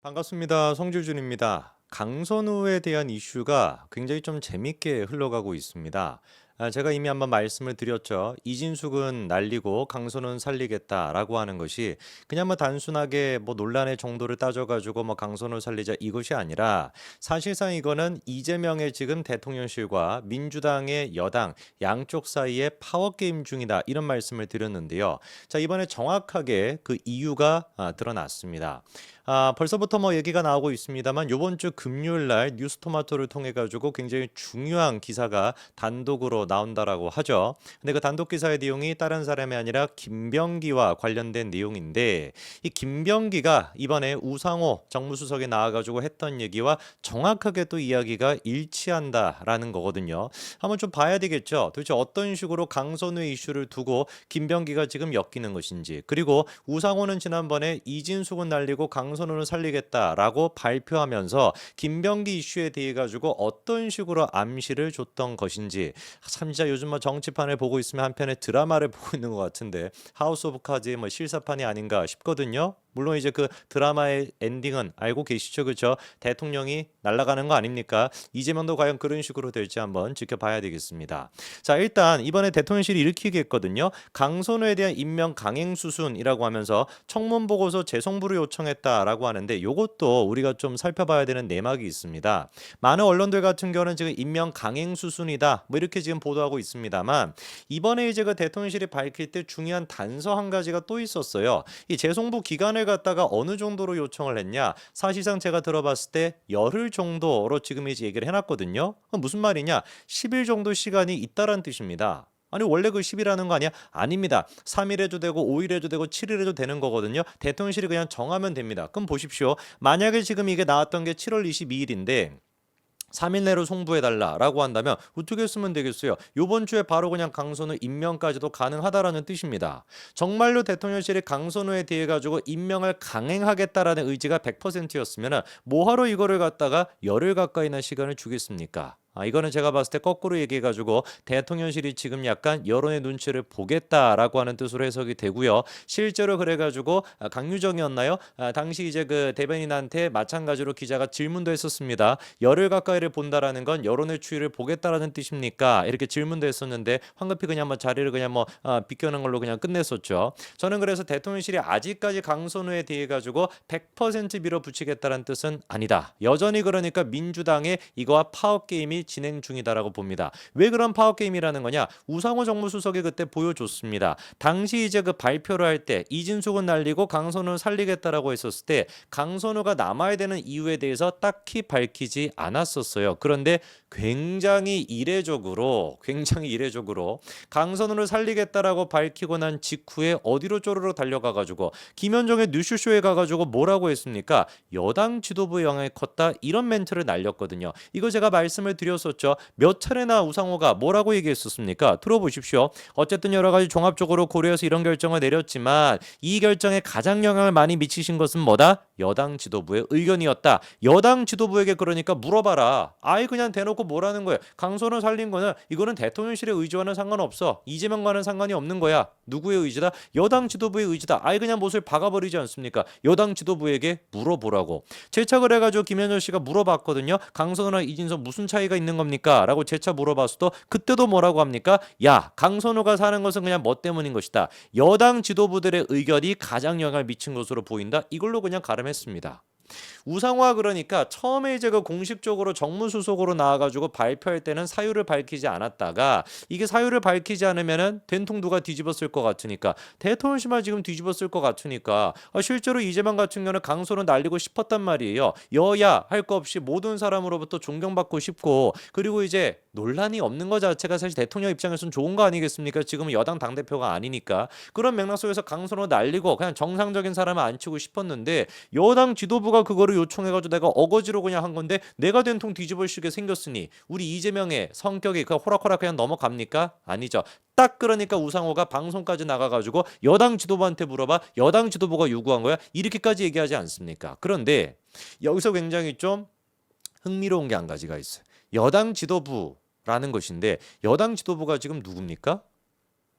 반갑습니다. 송주준입니다. 강선우에 대한 이슈가 굉장히 좀 재밌게 흘러가고 있습니다. 제가 이미 한번 말씀을 드렸죠. 이진숙은 날리고 강선우는 살리겠다라고 하는 것이 그냥 뭐 단순하게 뭐 논란의 정도를 따져가지고 뭐 강선우 살리자 이것이 아니라 사실상 이거는 이재명의 지금 대통령실과 민주당의 여당 양쪽 사이의 파워게임 중이다 이런 말씀을 드렸는데요. 자, 이번에 정확하게 그 이유가 드러났습니다. 벌써부터 뭐 얘기가 나오고 있습니다만 요번 주 금요일 날 뉴스토마토를 통해 가지고 굉장히 중요한 기사가 단독으로 나온다라고 하죠. 근데 그 단독 기사의 내용이 다른 사람이 아니라 김병기와 관련된 내용인데 이 김병기가 이번에 우상호 정무수석에 나와 가지고 했던 얘기와 정확하게 또 이야기가 일치한다라는 거거든요. 한번 좀 봐야 되겠죠. 도대체 어떤 식으로 강선우 이슈를 두고 김병기가 지금 엮이는 것인지, 그리고 우상호는 지난번에 이진숙은 날리고 강선우는 살리겠다라고 발표하면서 김병기 이슈에 대해 가지고 어떤 식으로 암시를 줬던 것인지, 참 진짜 요즘 뭐 정치판을 보고 있으면 한편의 드라마를 보고 있는 것 같은데 하우스 오브 카드의 뭐 실사판이 아닌가 싶거든요. 물론 이제 그 드라마의 엔딩은 알고 계시죠, 그렇죠? 대통령이 날아가는 거 아닙니까? 이재명도 과연 그런 식으로 될지 한번 지켜봐야 되겠습니다. 자, 일단 이번에 대통령실이 이렇게 얘기했거든요. 강선우에 대한 임명 강행 수순이라고 하면서 청문 보고서 재송부를 요청했다라고 하는데, 이것도 우리가 좀 살펴봐야 되는 내막이 있습니다. 많은 언론들 같은 경우는 지금 임명 강행 수순이다 뭐 이렇게 지금 보도하고 있습니다만, 이번에 이제 그 대통령실이 밝힐 때 중요한 단서 한 가지가 또 있었어요. 이 재송부 기간을 갖다가 어느 정도로 요청을 했냐, 사실상 제가 들어봤을 때 열흘 정도로 지금 이제 얘기를 해놨거든요. 그럼 무슨 말이냐, 10일 정도 시간이 있다란 뜻입니다. 아니 원래 그 10이라는 거 아니야? 아닙니다. 3일 해도 되고 5일 해도 되고 7일 해도 되는 거거든요. 대통령실이 그냥 정하면 됩니다. 그럼 보십시오. 만약에 지금 이게 나왔던 게 7월 22일인데 3일 내로 송부해달라라고 한다면 어떻게 쓰면 되겠어요? 요번 주에 바로 그냥 강선우 임명까지도 가능하다라는 뜻입니다. 정말로 대통령실이 강선우에 대해 가지고 임명을 강행하겠다라는 의지가 100%였으면 뭐하러 이거를 갖다가 열흘 가까이나 시간을 주겠습니까? 이거는 제가 봤을 때 거꾸로 얘기해가지고 대통령실이 지금 약간 여론의 눈치를 보겠다라고 하는 뜻으로 해석이 되고요. 실제로 그래가지고 강유정이었나요? 당시 이제 그 대변인한테 마찬가지로 기자가 질문도 했었습니다. 열흘 가까이를 본다라는 건 여론의 추이를 보겠다라는 뜻입니까? 이렇게 질문도 했었는데 황급히 그냥 뭐 자리를 그냥 뭐 비껴는 걸로 그냥 끝냈었죠. 저는 그래서 대통령실이 아직까지 강선우에 대해 가지고 100% 밀어붙이겠다는 뜻은 아니다. 여전히 그러니까 민주당의 이거와 파워 게임이 진행 중이다라고 봅니다. 왜 그런 파워 게임이라는 거냐? 우상호 정무수석이 그때 보여줬습니다. 당시 이제 그 발표를 할 때 이진숙은 날리고 강선우는 살리겠다라고 했었을 때 강선우가 남아야 되는 이유에 대해서 딱히 밝히지 않았었어요. 그런데 굉장히 이례적으로 강선우를 살리겠다라고 밝히고 난 직후에 어디로 쪼르르 달려가가지고 김현정의 뉴스쇼에 가가지고 뭐라고 했습니까? 여당 지도부의 영향이 컸다, 이런 멘트를 날렸거든요. 이거 제가 말씀을 드렸었죠. 몇 차례나 우상호가 뭐라고 얘기했었습니까? 들어보십시오. 어쨌든 여러 가지 종합적으로 고려해서 이런 결정을 내렸지만 이 결정에 가장 영향을 많이 미치신 것은 뭐다? 여당 지도부의 의견이었다. 여당 지도부에게 그러니까 물어봐라. 아예 그냥 대놓고 뭐라는 거예요. 강선우 살린 거는 이거는 대통령실의 의지와는 상관없어. 이재명과는 상관이 없는 거야. 누구의 의지다? 여당 지도부의 의지다. 아예 그냥 못을 박아버리지 않습니까? 여당 지도부에게 물어보라고. 재차를 해가지고 김현정 씨가 물어봤거든요. 강선우나 이진석 무슨 차이가 있는 겁니까? 라고 재차 물어봤어도 그때도 뭐라고 합니까? 야, 강선우가 사는 것은 그냥 뭐 때문인 것이다. 여당 지도부들의 의견이 가장 영향을 미친 것으로 보인다. 이걸로 그냥 가름했습니다. 우상호가 그러니까 처음에 이제 그 공식적으로 정무수석으로 나와가지고 발표할 때는 사유를 밝히지 않았다가 이게 사유를 밝히지 않으면은 된통 누가 뒤집었을 것 같으니까 대통령실만 지금 뒤집었을 것 같으니까 실제로 이재명 같은 경우는 강소로 날리고 싶었단 말이에요. 여야 할 거 없이 모든 사람으로부터 존경받고 싶고, 그리고 이제 논란이 없는 것 자체가 사실 대통령 입장에서는 좋은 거 아니겠습니까? 지금은 여당 당대표가 아니니까. 그런 맥락 속에서 강소로 날리고 그냥 정상적인 사람을 앉히고 싶었는데 여당 지도부가 그거를 요청해가지고 내가 어거지로 그냥 한 건데 내가 된통 뒤집어쓰게 생겼으니 우리 이재명의 성격이 그 호락호락 그냥 넘어갑니까? 아니죠. 딱 그러니까 우상호가 방송까지 나가가지고 여당 지도부한테 물어봐, 여당 지도부가 요구한 거야, 이렇게까지 얘기하지 않습니까? 그런데 여기서 굉장히 좀 흥미로운 게 한 가지가 있어요. 여당 지도부라는 것인데 여당 지도부가 지금 누굽니까?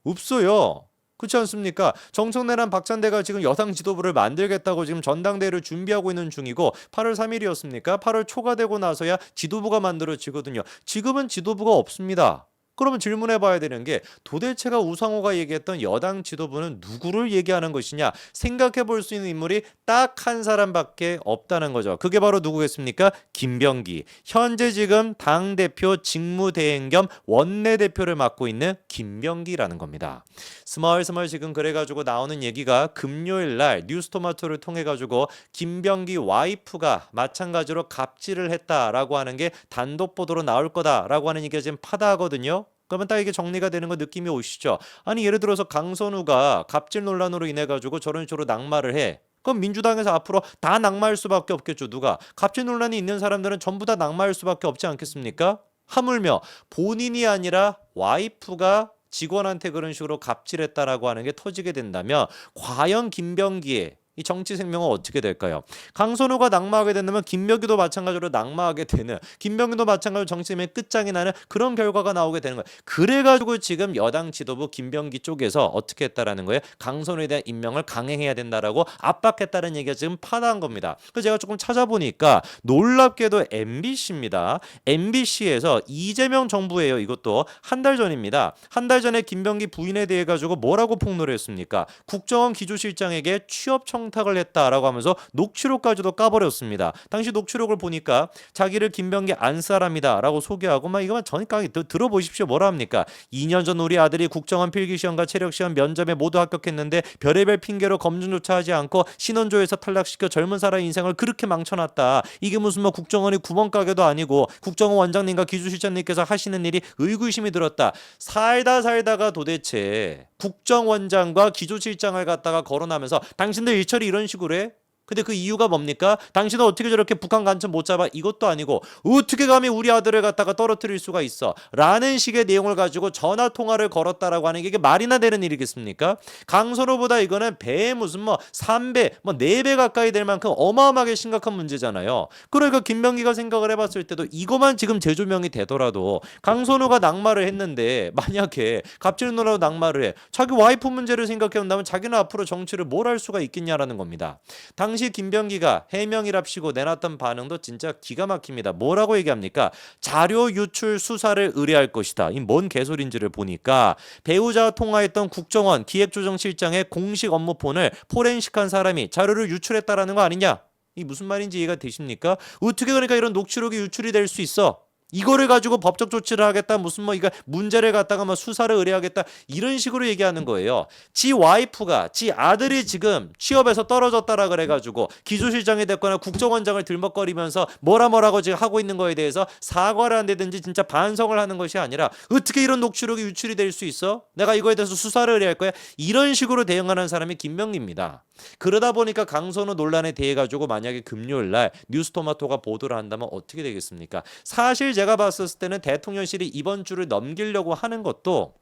없어요. 그렇지 않습니까? 정청래랑 박찬대가 지금 여당 지도부를 만들겠다고 지금 전당대회를 준비하고 있는 중이고 8월 3일이었습니까? 8월 초가 되고 나서야 지도부가 만들어지거든요. 지금은 지도부가 없습니다. 그러면 질문해 봐야 되는 게 도대체가 우상호가 얘기했던 여당 지도부는 누구를 얘기하는 것이냐 생각해 볼 수 있는 인물이 딱 한 사람밖에 없다는 거죠. 그게 바로 누구겠습니까? 김병기. 현재 지금 당대표 직무대행 겸 원내대표를 맡고 있는 김병기라는 겁니다. 스멀스멀 지금 그래가지고 나오는 얘기가 금요일 날 뉴스토마토를 통해가지고 김병기 와이프가 마찬가지로 갑질을 했다라고 하는 게 단독 보도로 나올 거다라고 하는 얘기가 지금 파다하거든요. 그러면 딱 이게 정리가 되는 거 느낌이 오시죠? 아니 예를 들어서 강선우가 갑질 논란으로 인해 가지고 저런 식으로 낙마를 해. 그럼 민주당에서 앞으로 다 낙마할 수밖에 없겠죠. 누가? 갑질 논란이 있는 사람들은 전부 다 낙마할 수밖에 없지 않겠습니까? 하물며 본인이 아니라 와이프가 직원한테 그런 식으로 갑질했다라고 하는 게 터지게 된다면 과연 김병기의 이 정치 생명은 어떻게 될까요? 강선우가 낙마하게 된다면 김병기도 마찬가지로 낙마하게 되는, 김병기도 마찬가지로 정치 생명의 끝장이 나는 그런 결과가 나오게 되는 거예요. 그래가지고 지금 여당 지도부 김병기 쪽에서 어떻게 했다라는 거예요? 강선우에 대한 임명을 강행해야 된다라고 압박했다는 얘기가 지금 파다한 겁니다. 그래서 제가 조금 찾아보니까 놀랍게도 MBC입니다. MBC에서 이재명 정부예요. 이것도 한 달 전입니다. 한 달 전에 김병기 부인에 대해 가지고 뭐라고 폭로를 했습니까? 국정원 기조실장에게 취업 청탁을 했다라고 하면서 녹취록까지도 까버렸습니다. 당시 녹취록을 보니까 자기를 김병기 안 사람이다라고 소개하고 막 이거만 전까지 들어보십시오. 뭐라 합니까? 2년 전 우리 아들이 국정원 필기시험과 체력시험 면접에 모두 합격했는데 별의별 핑계로 검증조차 하지 않고 신원조에서 탈락시켜 젊은 사람 인생을 그렇게 망쳐놨다. 이게 무슨 뭐 국정원이 구멍가게도 아니고 국정원 원장님과 기조실장님께서 하시는 일이 의구심이 들었다. 살다가 도대체 국정원장과 기조실장을 갖다가 거론하면서 당신들 일처리 이런 식으로 해? 근데 그 이유가 뭡니까? 당신은 어떻게 저렇게 북한 간첩 못 잡아? 이것도 아니고 어떻게 감히 우리 아들을 갖다가 떨어뜨릴 수가 있어? 라는 식의 내용을 가지고 전화 통화를 걸었다라고 하는 게 이게 말이나 되는 일이겠습니까? 강선호보다 이거는 배에 무슨 뭐 3배, 뭐 4배 가까이 될 만큼 어마어마하게 심각한 문제잖아요. 그러니까 김병기가 생각을 해봤을 때도 이거만 지금 재조명이 되더라도 강선호가 낙마를 했는데 만약에 갑질노라고 낙마를 해 자기 와이프 문제를 생각해 본다면 자기는 앞으로 정치를 뭘 할 수가 있겠냐라는 겁니다. 당시 김병기가 해명이랍시고 내놨던 반응도 진짜 기가 막힙니다. 뭐라고 얘기합니까? 자료 유출 수사를 의뢰할 것이다. 이 뭔 개소리인지를 보니까 배우자와 통화했던 국정원 기획조정실장의 공식 업무폰을 포렌식한 사람이 자료를 유출했다라는 거 아니냐? 이 무슨 말인지 이해가 되십니까? 어떻게 그러니까 이런 녹취록이 유출이 될 수 있어? 이거를 가지고 법적 조치를 하겠다 무슨 뭐 이거 문제를 갖다가 뭐 수사를 의뢰하겠다 이런 식으로 얘기하는 거예요. 지 와이프가 지 아들이 지금 취업에서 떨어졌다라 그래가지고 기조실장이 됐거나 국정원장을 들먹거리면서 뭐라고 지금 하고 있는 거에 대해서 사과를 한다든지 진짜 반성을 하는 것이 아니라 어떻게 이런 녹취록이 유출이 될 수 있어? 내가 이거에 대해서 수사를 의뢰할 거야. 이런 식으로 대응하는 사람이 김병기입니다. 그러다 보니까 강선우 논란에 대해 가지고 만약에 금요일 날 뉴스토마토가 보도를 한다면 어떻게 되겠습니까? 사실 제가 봤을 때는 대통령실이 이번 주를 넘기려고 하는 것도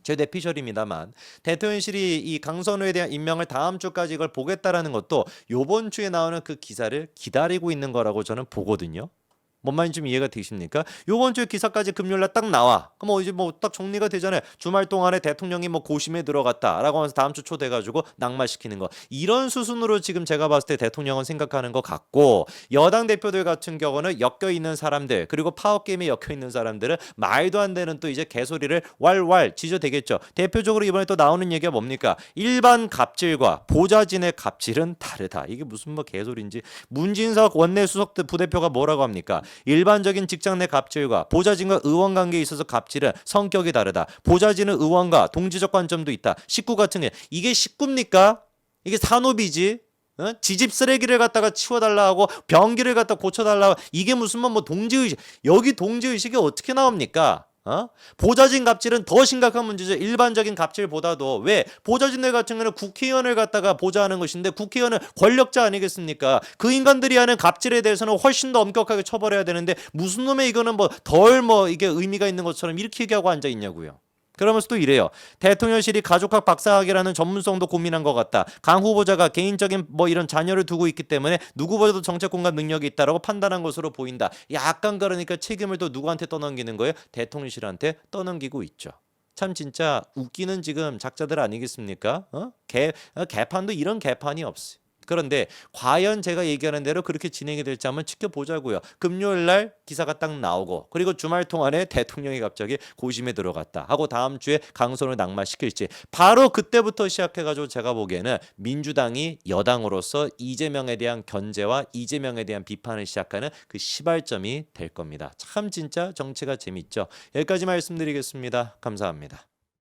제 뇌피셜입니다만 대통령실이 이 강선우에 대한 임명을 다음 주까지 이걸 보겠다라는 것도 요번 주에 나오는 그 기사를 기다리고 있는 거라고 저는 보거든요. 뭔 말인지 좀 이해가 되십니까? 요번 주에 기사까지 금요일날 딱 나와. 그럼 이제 뭐 딱 정리가 되잖아요. 주말 동안에 대통령이 뭐 고심에 들어갔다라고 하면서 다음 주 초 돼가지고 낙마시키는 거. 이런 수순으로 지금 제가 봤을 때 대통령은 생각하는 것 같고 여당 대표들 같은 경우는 엮여 있는 사람들 그리고 파워게임에 엮여 있는 사람들은 말도 안 되는 또 이제 개소리를 왈왈 지저대겠죠. 대표적으로 이번에 또 나오는 얘기가 뭡니까? 일반 갑질과 보좌진의 갑질은 다르다. 이게 무슨 뭐 개소리인지 문진석 원내수석 부대표가 뭐라고 합니까? 일반적인 직장 내 갑질과 보좌진과 의원 관계에 있어서 갑질은 성격이 다르다. 보좌진은 의원과 동지적 관점도 있다. 식구 같은 게 이게 식구입니까? 이게 산업이지. 지집 쓰레기를 갖다가 치워달라 하고 변기를 갖다 고쳐달라 하고 이게 무슨 뭐 동지의식. 여기 동지의식이 어떻게 나옵니까? 보좌진 갑질은 더 심각한 문제죠. 일반적인 갑질보다도. 왜? 보좌진들 같은 경우는 국회의원을 갖다가 보좌하는 것인데 국회의원은 권력자 아니겠습니까? 그 인간들이 하는 갑질에 대해서는 훨씬 더 엄격하게 처벌해야 되는데 무슨 놈의 이거는 뭐 덜 뭐 이게 의미가 있는 것처럼 이렇게 얘기하고 앉아 있냐고요. 그러면서 또 이래요. 대통령실이 가족학 박사학이라는 전문성도 고민한 것 같다. 강 후보자가 개인적인 뭐 이런 자녀를 두고 있기 때문에 누구보다도 정책 공감 능력이 있다라고 판단한 것으로 보인다. 약간 그러니까 책임을 또 누구한테 떠넘기는 거예요? 대통령실한테 떠넘기고 있죠. 참 진짜 웃기는 지금 작자들 아니겠습니까? 개판도 이런 개판이 없어요. 그런데 과연 제가 얘기하는 대로 그렇게 진행이 될지 한번 지켜보자고요. 금요일 날 기사가 딱 나오고 그리고 주말 동안에 대통령이 갑자기 고심에 들어갔다 하고 다음 주에 강선을 낙마시킬지 바로 그때부터 시작해가지고 제가 보기에는 민주당이 여당으로서 이재명에 대한 견제와 이재명에 대한 비판을 시작하는 그 시발점이 될 겁니다. 참 진짜 정치가 재밌죠. 여기까지 말씀드리겠습니다. 감사합니다.